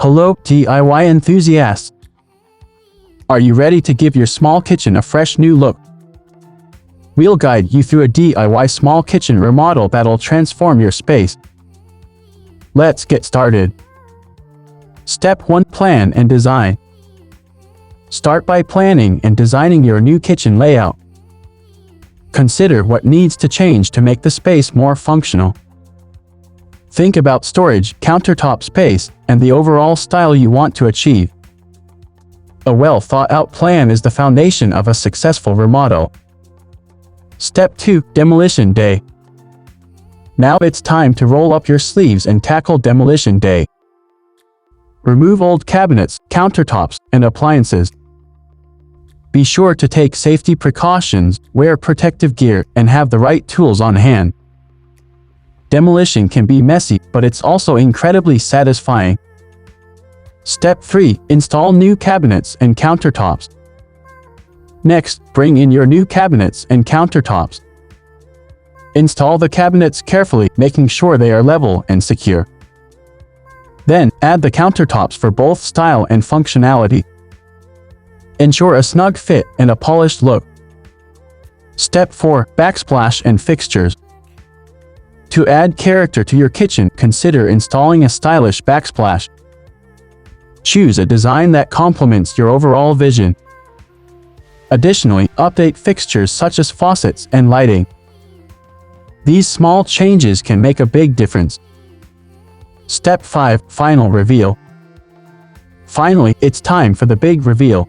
Hello, DIY enthusiasts! Are you ready to give your small kitchen a fresh new look? We'll guide you through a DIY small kitchen remodel that'll transform your space. Let's get started. Step 1. Plan and design. Start by planning and designing your new kitchen layout. Consider what needs to change to make the space more functional. Think about storage, countertop space, and the overall style you want to achieve. A well-thought-out plan is the foundation of a successful remodel. Step 2. Demolition day. Now it's time to roll up your sleeves and tackle demolition day. Remove old cabinets, countertops, and appliances. Be sure to take safety precautions, wear protective gear, and have the right tools on hand. Demolition can be messy, but it's also incredibly satisfying. Step 3. Install new cabinets and countertops. Next, bring in your new cabinets and countertops. Install the cabinets carefully, making sure they are level and secure. Then, add the countertops for both style and functionality. Ensure a snug fit and a polished look. Step 4. Backsplash and fixtures. To add character to your kitchen, consider installing a stylish backsplash. Choose a design that complements your overall vision. Additionally, update fixtures such as faucets and lighting. These small changes can make a big difference. Step 5. Final reveal. Finally, it's time for the big reveal.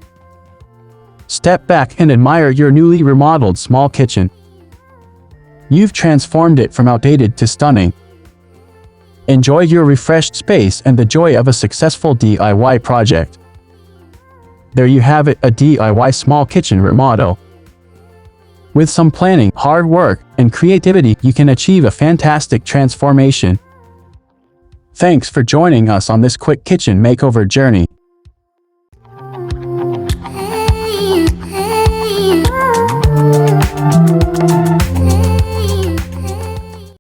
Step back and admire your newly remodeled small kitchen. You've transformed it from outdated to stunning. Enjoy your refreshed space and the joy of a successful DIY project. There you have it, a DIY small kitchen remodel. With some planning, hard work, and creativity, you can achieve a fantastic transformation. Thanks for joining us on this quick kitchen makeover journey.